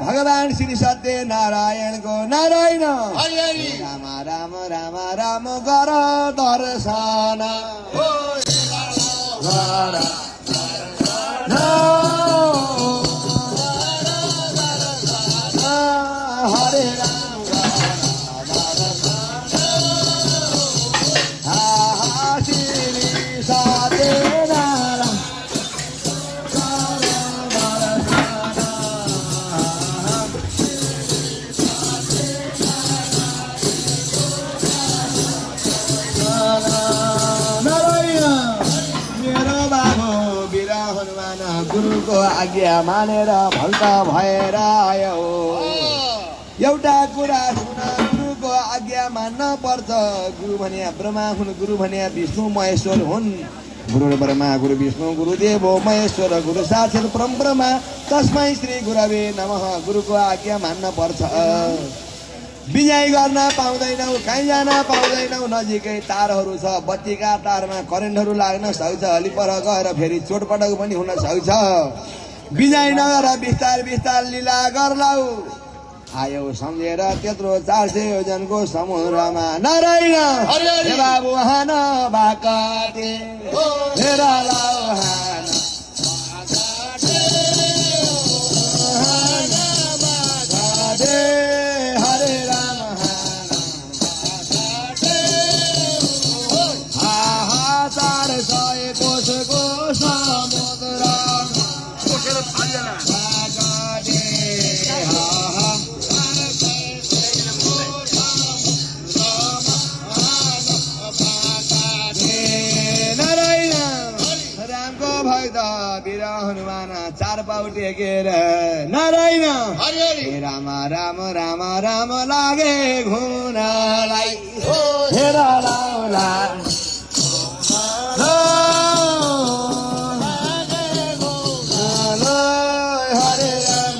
भगवान श्री सत्य नारायणको नारायण हरि हरि राम राम राम राम गर दर्शन हरे राम श्री सत्य नारायण गुरुको आज्ञा मानेर भक्त भएर आयो एउटा कुरा सुन गुरुको आज्ञा मान्न पर्छ गुरु भने ब्रह्मा हुन् गुरु भने विष्णु महेश्वर हुन् गुरु ब्रह्मा गुरु विष्णु गुरुदेव महेश्वर गुरु साक्षात् परब्रह्म तस्मै श्री गुरवे नमः गुरुको आज्ञा मान्न पर्छ बिजाइ गर्न पाउँदैनौ कहीँ जान पाउँदैनौ नजिकै तारहरू छ बत्तीका तारमा करेन्टहरू लाग्न सक्छ अलि पर गएर फेरि चोटपटक पनि हुन सक्छ बिजाइ नगर बिस्तार बिस्तार लीला गर्लाउ आयो सम्झेर त्यत्रो 400 योजनको समुद्रमा नारायण हे बाबु हान बाकाते हेरा लाउ हान हनुमान 4 पाउ टेकेर नारायण हे राम राम राम राम लागे घुम्नलाई हेर लाउला हरे राम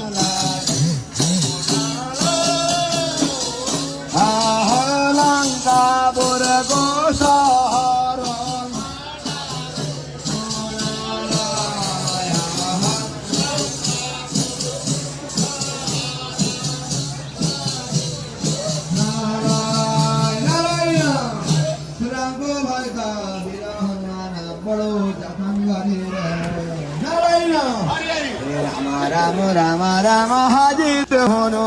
लङ्का बोरको सहर राम राम राम हाजिर हुनु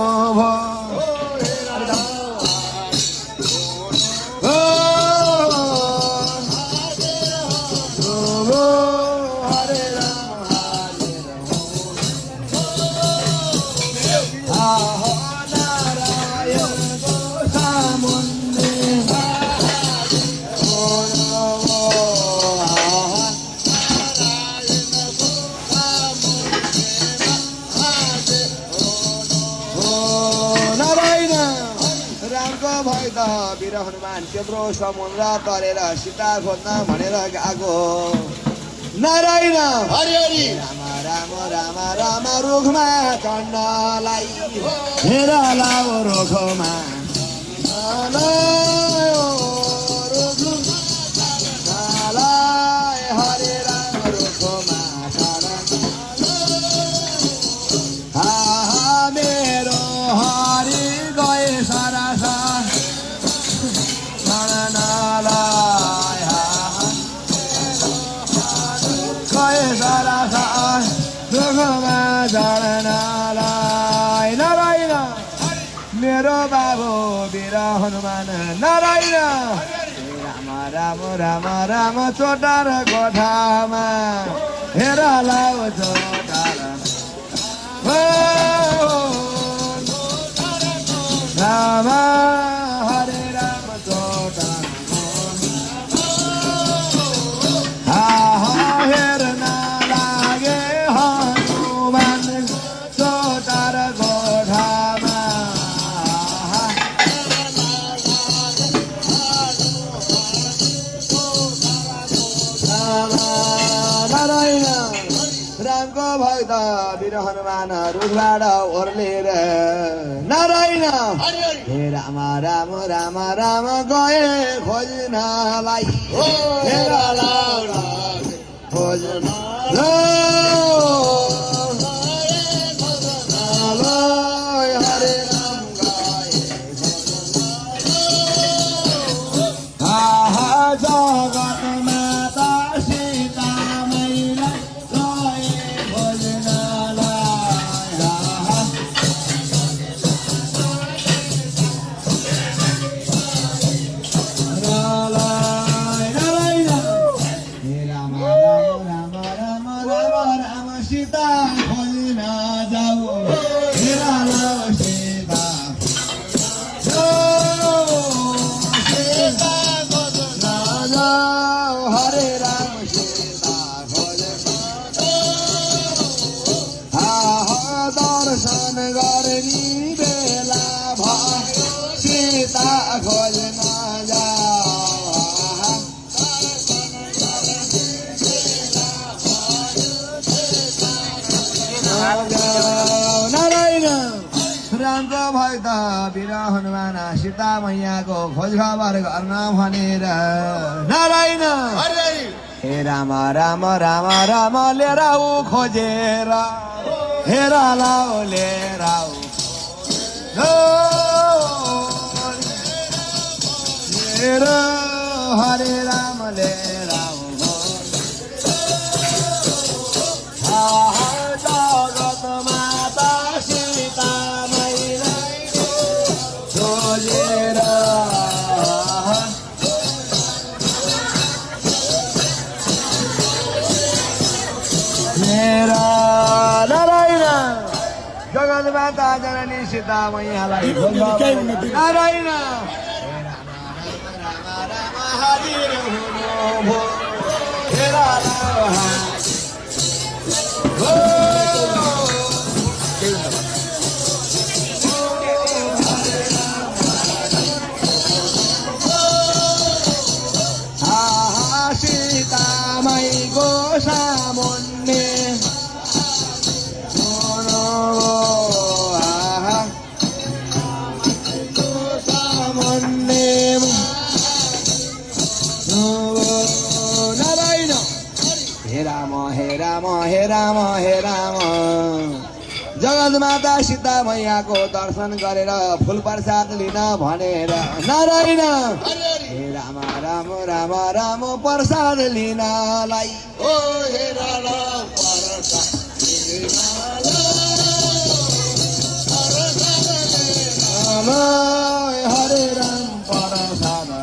हरे राम नारायण वीर हनुमान त्यत्रो समुद्र तरेर सीता खोज्न भनेर गएको नारायण राम राम राम राम रुखमा चढ्नलाई हेर लाउ रुखमा हरे राम रुखमा मेरो हरि गए सारा नारायण मेरो बाबु वीर हनुमान नारायण राम राम राम राम चोटार कोठामा हेर लाउ चोटार राम हरे राम चोटार हेर्न लागे हनुमान चोटार कोठामा नारायण रामको भक्त वीर हनुमान रुखबाट ओर्लेर नारायण हे राम राम राम राम गए खोज्नलाई हेर लाउ खोज्न गर्ने बेला भयो सीता खोज्न जाऊ नारायण रामको भक्त वीर हनुमान सीता मैयाको खोज खबर गर्न भनेर नारायण हे राम राम राम राम लिएर खोजेर हेर लाउ लिएर हरे राम लिएर जगत माता सीता मैलाई खोजेर मेरा नारायण जगत माता जननी सीता मैयालाई नारायण हरि सीतामैको सामुन्ने नारायण हे राम हे राम हे राम हे राम जगत माता सीता मैयाको दर्शन गरेर फुल प्रसाद लिन भनेर नारायण हे राम राम राम राम प्रसाद लिनलाई ओ हे राम हरे राम प्रसाद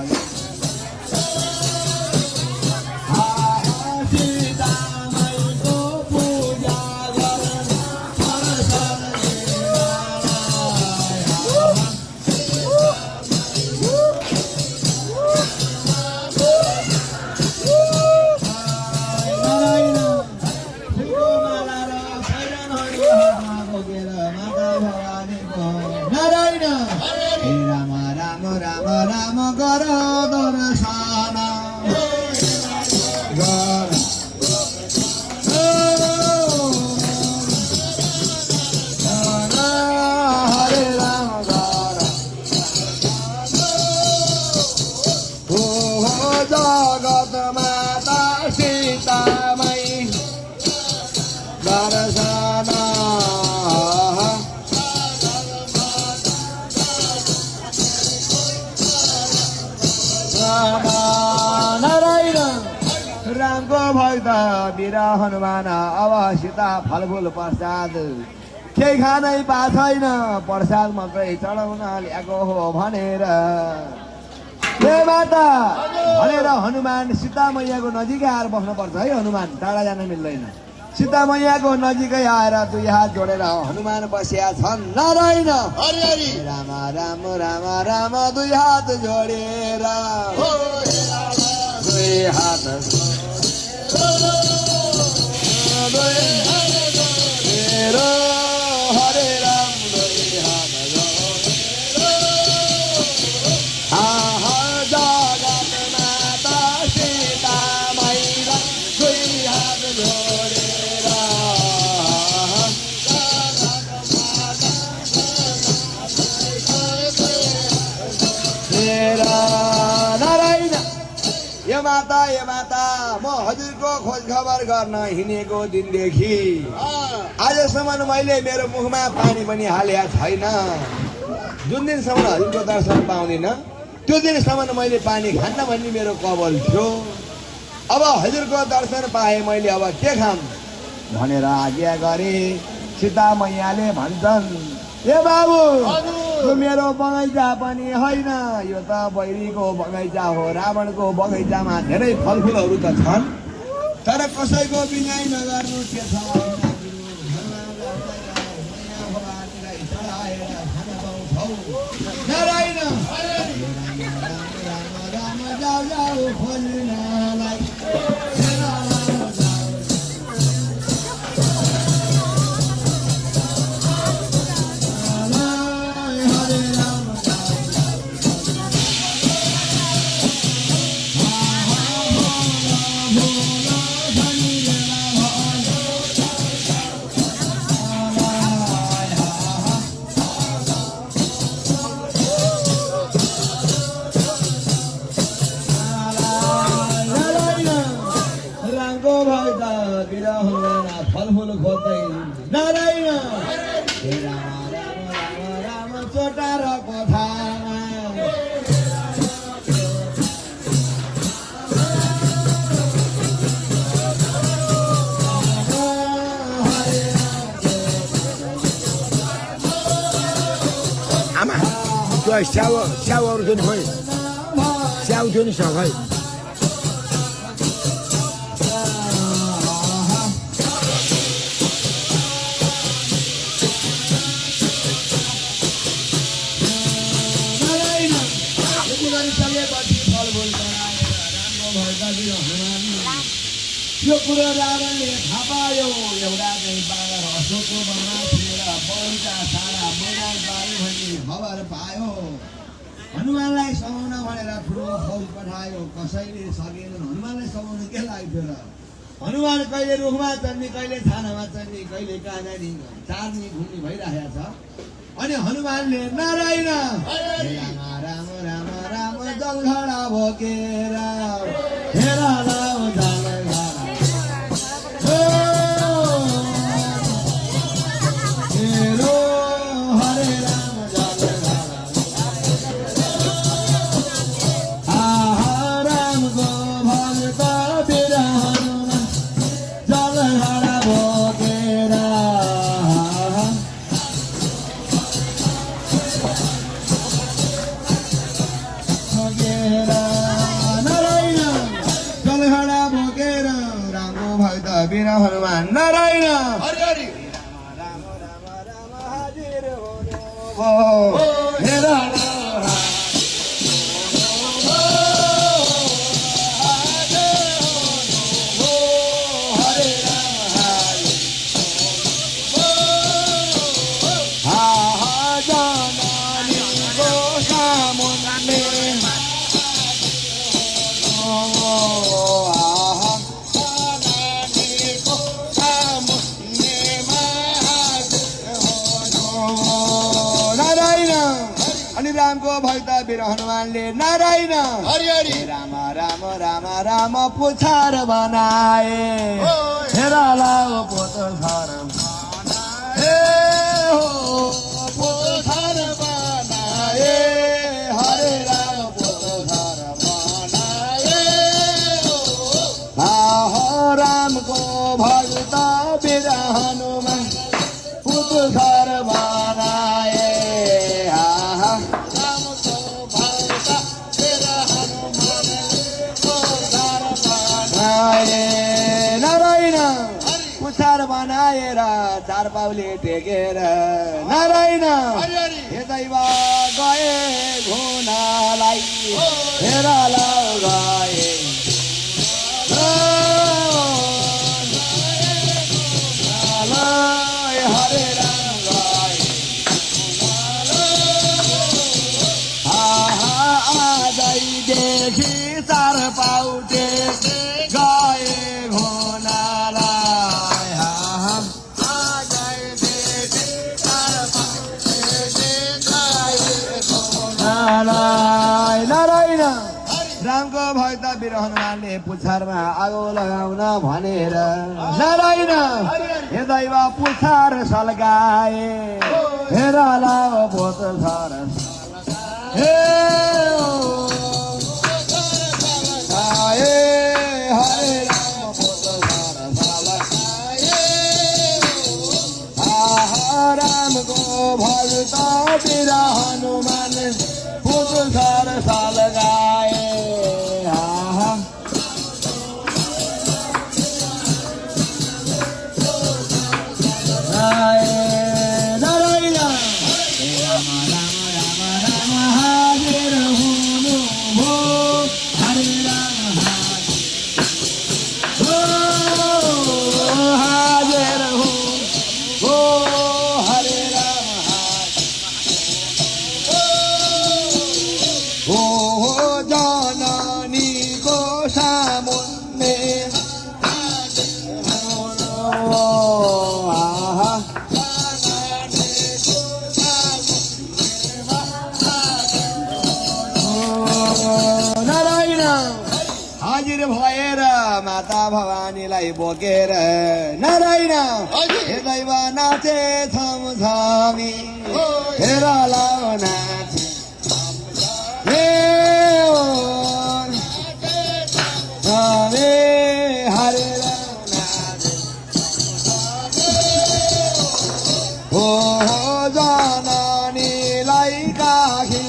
जगत माता सीतामै दर्शन नारायण रामको भक्त वीर हनुमान अब सीता फलफुल प्रसाद केही खानै पाएको छैन प्रसाद मात्रै चढाउन ल्याएको हो भनेर हे माता भनेर हनुमान सीता मैयाको नजिकै आएर बस्नुपर्छ है हनुमान टाढा जान मिल्दैन सीता मैयाको नजिकै आएर दुई हात जोडेर हनुमान बसिया छन् नारायण राम राम राम राम दुई हात जोडेर दुई हात हरे राम दुई हात जगत माता सीता मैया दुई हात जोडेर नारायण यो माता म हजुरको खोज खबर गर्न हिँडेको दिनदेखि आजसम्म मैले मेरो मुखमा पानी पनि हालेको छैन जुन दिनसम्म हजुरको दर्शन पाउँदिन त्यो दिनसम्म मैले पानी खान्न भन्ने मेरो कबल थियो अब हजुरको दर्शन पाएँ मैले अब के खाम भनेर आज्ञा गरे सीता मैयाले भन्छन् ए बाबु यो मेरो बगैँचा पनि होइन यो त बैरीको बगैँचा हो रावणको बगैँचामा धेरै फलफुलहरू त छन् तर कसैको बिनाइ नगर्नु के छ नारायण राम जाऊ जाऊ खोज्नलाई खै स्याउहरू थियो नि खै स्याउ थियो नि स्याउ खै यो कुरो रावणले थाहा पायो एउटा चाहिँ बाँदर अशोकको वनमा थिएर बलका सारा मैदान पायो भन्ने खबर पायो हनुमानलाई समाउन भनेर ठुलो फौज पठायो कसैले सकेनन् हनुमानलाई समाउन के लाग्यो र हनुमान कहिले रुखमा चढ्ने कहिले छानामा चढ्ने कहिले कहाँ जाने चार्ने घुम्ने भइरहेको छ अनि हनुमानले नारायण राम राम राम राम जलघडा बोकेर हेर लाउ जलघडा हेरो हरे राम जलघडा आहा रामको भक्त वीर हनुमान जलघडा बोकेर वीर हनुमान नारायण हरि राम राम राम हाजिर हुनु हेर रामको भक्त वीर हनुमानले नारायण हरि हरि राम राम राम राम पुछार बनाए हेर लाउ पुछार हे हो पुछार बनाए हरे राम पुछार बनाए आहा रामको भक्त वीर हनुमान पुछार बनाए नारायण पुछार बनाएर चार पाउले टेकेर नारायण हे दैव गए घुनालाई हेर लाउ गए हरे राम गए आजैदेखि चार पाउटे गए घोनालाई नारायण रामको भक्त वीर हनुमानले पुछारमा आगो लगाउन भनेर नारायण हे दैव पुछार सल्काए हेर लाउ पुछार हे हरे राम पुछार आहा रामको भक्त वीर हनुमान पुछार सल्काए नारायण राम राम राम राम हाजिर हुनु भो हरे राम हाजिर हुनु भो हरे राम हो जननीको सामुन्ने नारायण हाजिर भएर माता भवानीलाई बोकेर नारायण हे दैव नाचे छम छमी हेर लाउ नाचे हे हरे राम नाचे हो जननीलाई काखी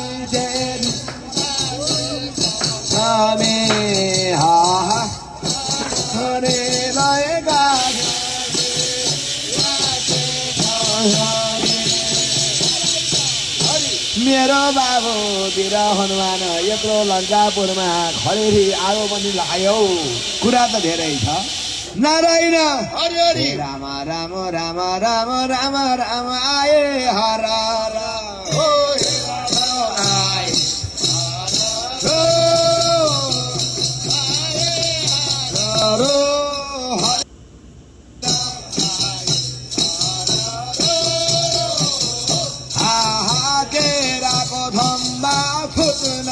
मेरो बाबु वीर हनुमान यत्रो लङ्कापुरमा खडेरी आगो पनि लाग्यो कुरा त धेरै छ नारायण हरि राम राम राम राम राम राम आए हर हो आए केराको धम्बा फुट्न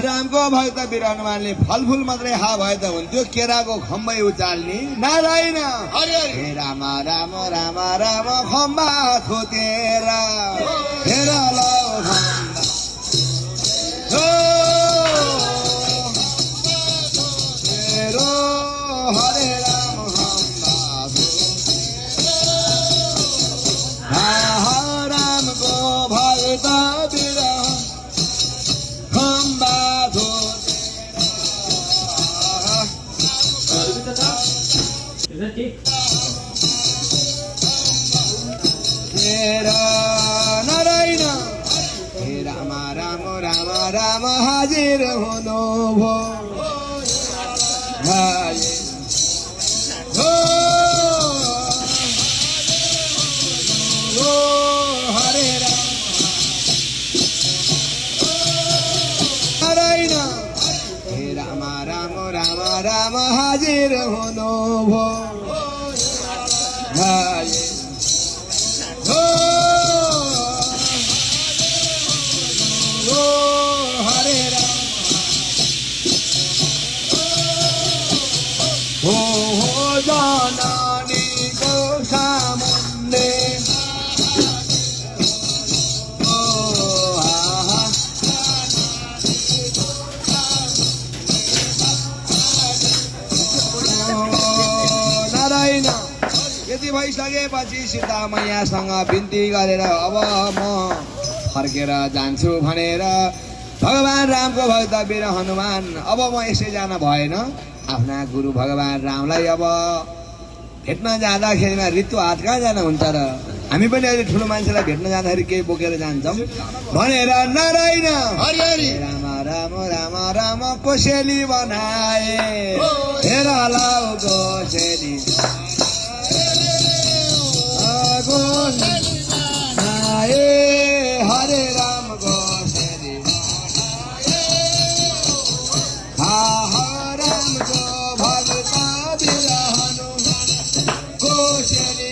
रामको भक्त वीर हनुमानले फलफुल मात्रै हा भए त हुन्थ्यो केराको खम्बै उचाल्ने नारायण हरि हे राम राम राम राम खम्बा खोतेर हेर लाउ खम्बा हेरो हरे राम खम्बा रामको भक्त वीर खम्बा नारायण हे राम राम राम राम हाजिर हुनु भो हरे राम नारायण हे राम राम राम राम हाजिर हुनु भो हरे राम हो जननीको सामुन्ने नारायण यति भइसकेपछि सीता मैयासँग बिन्ती गरेर अब म फर्केर जान्छु भनेर भगवान रामको भक्त वीर हनुमान अब म यसै जान भएन आफ्ना गुरु भगवान रामलाई अब भेट्न जाँदाखेरिमा ऋतु हात कहाँ जान हुन्छ र हामी पनि अहिले ठुलो मान्छेलाई भेट्न जाँदाखेरि केही बोकेर जान्छौँ भनेर नारायण हरि राम राम राम राम कोसेली बनाए हेर लाउ कोसेली हरे राम कोसेली रामको भक्त वीर हनुमान कोसेली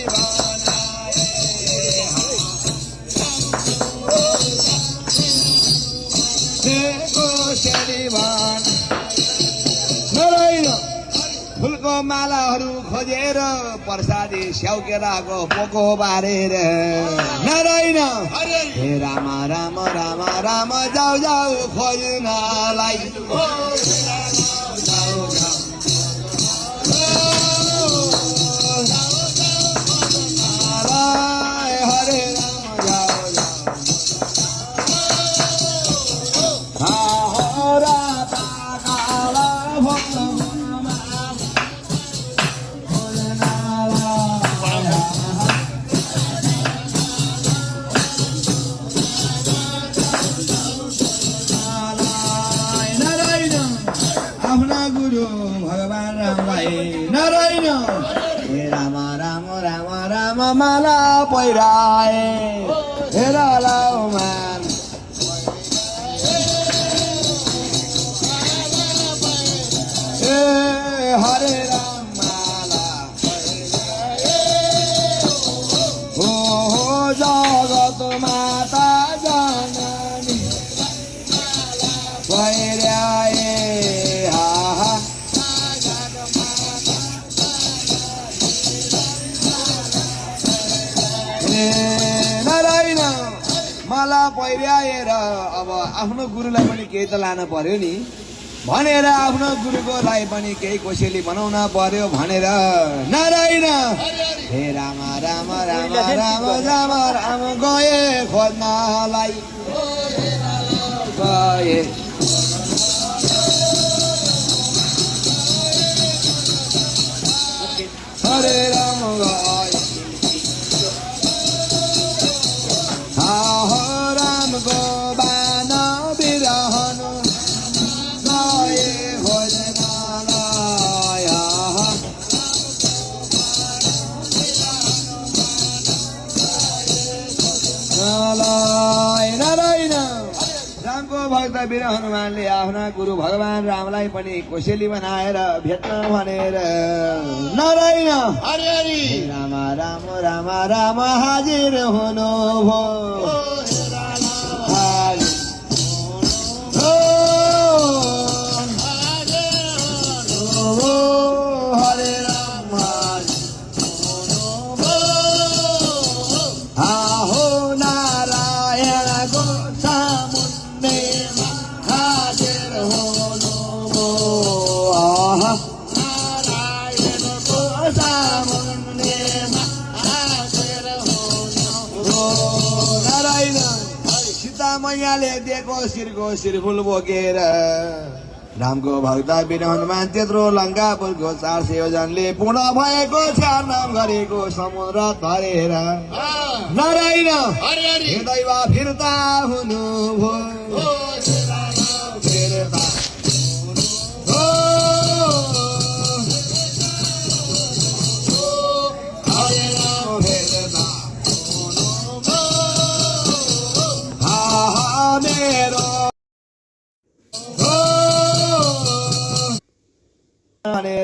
नारायण फुलको मालाहरू खोजेर प्रसादी स्याउकेलाको पोको बारेर नारायण हे राम राम राम राम जाऊ जाऊ खोज्नलाई हरे आफ्ना गुरु भगवान रामलाई नारायण हे राम राम राम राम माला पहिराए हेर लाउ मान ए हरे राम माला हो जगत माता जननी पहिराए नारायण माला पहिर्याएर अब आफ्नो गुरुलाई पनि केही त लान पर्यो नि भनेर आफ्नो गुरुको लागि पनि केही कोसेली बनाउन पर्यो भनेर नारायण हे राम राम राम राम राम राम गए खोज्नलाई गए हरे राम गए हो राम को बान बिरहन गए भोजनालय नारायण रामको भक्त वीर हनुमानले आफ्ना गुरु भगवान रामलाई पनि कोसेली बनाएर भेट्न भनेर नारायण हरि हरि राम राम राम राम हाजिर हुनु भो हरे राम आहो नारायणको सामुन्ने हाजिर हुनु भो नारायणको सामुन्ने हाजिर हुनु नारायण सीता मैयाले दिएको शिरको शिरफुल बोकेर रामको भक्त वीर हनुमान त्यत्रो लङ्कापुरको 400 योजनले पूर्ण भएको चार नाम गरेको समुद्र तरेर नारायण हरि हरि दैव फिर्ता हुनु भो फिर्ता हो हरे राम फिर्ता हुनु भो मेरो हरि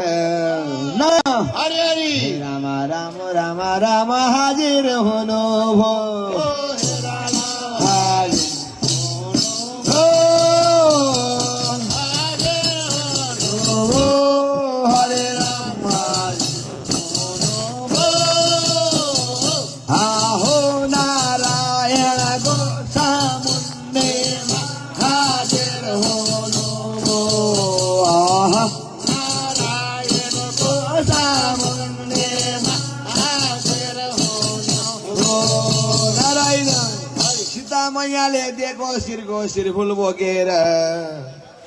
हरि राम राम राम राम हाजिर हुनु भो हाजिर हो हरे राम आहो नारायणको सामुन्ने हाजिर हुनु भो नारायण सीता मैयाले दिएको शिरको शिरफुल बोकेर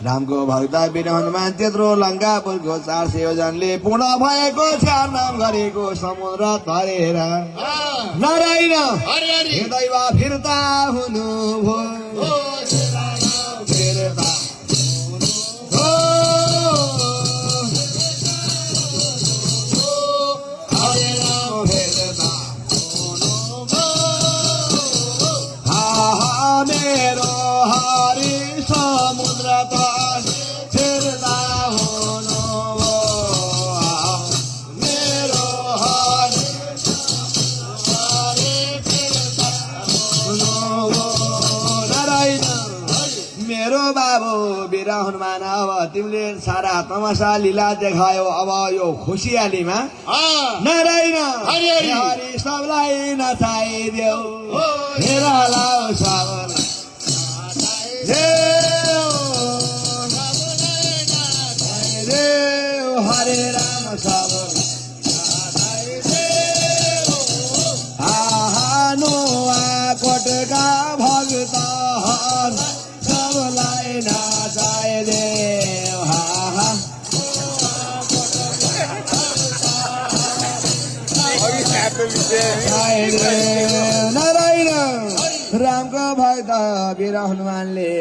रामको भक्त वीर हनुमान त्यत्रो लङ्कापुरको 400 योजनले पूर्ण भएको चार नाम गरेको समुद्र तरेर नारायण हरि हरि दैव फिर्ता हुनु भो फिर्ता हो हरे राम फिर्ता मेरो हरि समुद्र तर फिर्ता हुनु भो मेरो हरि फिर्ता हुनु भो नारायण मेरो बाबु वीर हनुमान अब तिमीले सारा तमासा लीला देखायो अब यो खुसियालीमा नारायण हरि हरि हरि सबलाई नचाइदेऊ हेरा लाउ सबलाई देऊ हरे राम सबलाई आहानु कोटका भक्त सबलाई नचाइदेऊ हा नारायण रामको भक्त वीर हनुमानले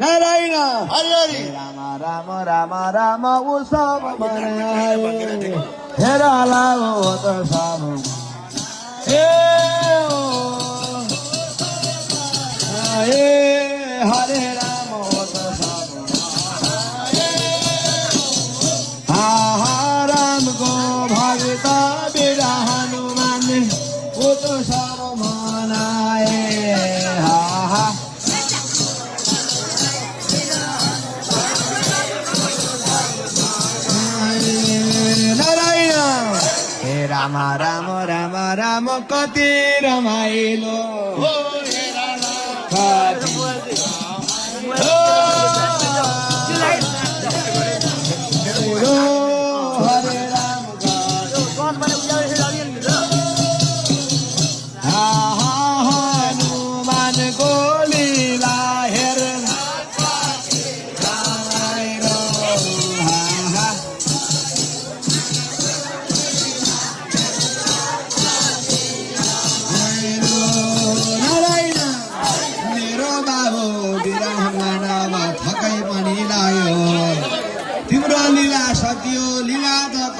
नारायण हरि हरि राम राम राम राम उत्सव मनाए हेर लाओ त सब हरे राम त सब रामको भक्त वीर हनुमान उत्सव मनाए नारायण हे राम राम राम राम कति रमाइलो कति हरे राम हनुमान को लीला हेर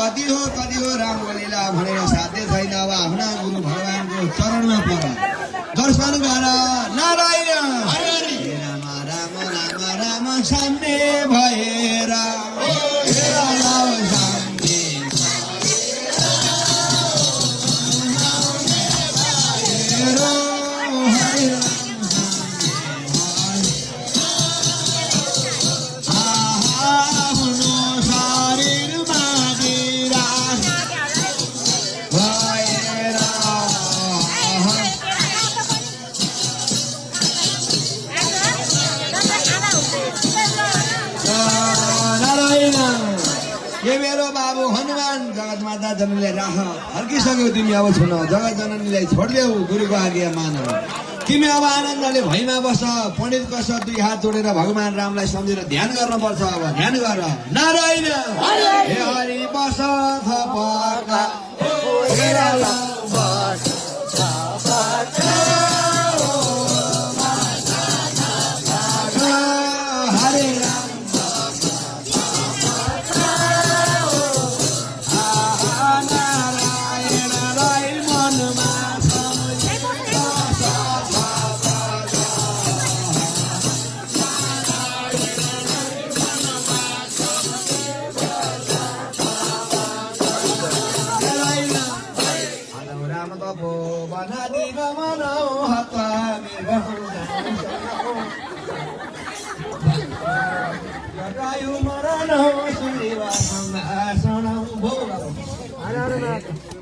कति हो राम्रो लीला भनेर साध्य छैन अब आफ्ना गुरु भगवानको चरणमा पर दर्शन गर नारायण राम राम राम राम साम्य भएर ये मेरो बाबु हनुमान जगत माता जननीलाई राख फर्किसक्यौ तिमी अब छुन जगत जननीलाई छोडिदेऊ गुरुको आज्ञा मान तिमी अब आनन्दले भैमा बस पण्डित कस दुई हात जोडेर भगवान रामलाई सम्झेर ध्यान गर्नुपर्छ अब ध्यान गर नारायण हे हरि बस हरे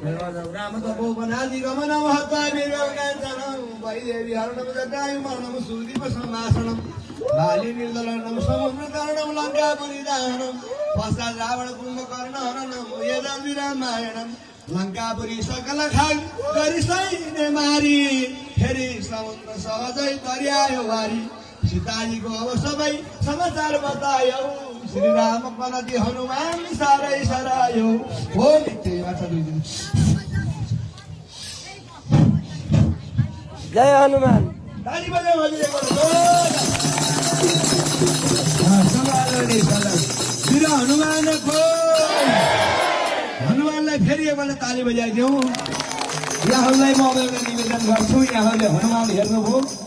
राम राम तपो बनादि गमनम हत्वा वीरकाञ्चनम वैदेवी हरणम जटायु मरणम सुदीप संवासनम बाली निर्दलनम समुद्र तरणम लङ्कापुरी दाहनम पश्चात् रावण कुम्भकर्ण हरणम यदि रामायणम लङ्कापुरी सकल खाग गरी सैन्य मारी फेरि समुद्र सहजै दर्यायो वारी सीताजीको अब सबै समाचार बतायो श्री राम पनति हनुमान सारै सरायो हो नित्य अच्छा दुई दिन जय हनुमान ताली बजाऊ हजुरको समाजले सल्लाह श्री हनुमानको हनुमानलाई फेरि एकपल्ट ताली बजाइदिउँ यहाँहरूलाई म एउटा निवेदन गर्छु यहाँहरूले हनुमान हेर्नुभयो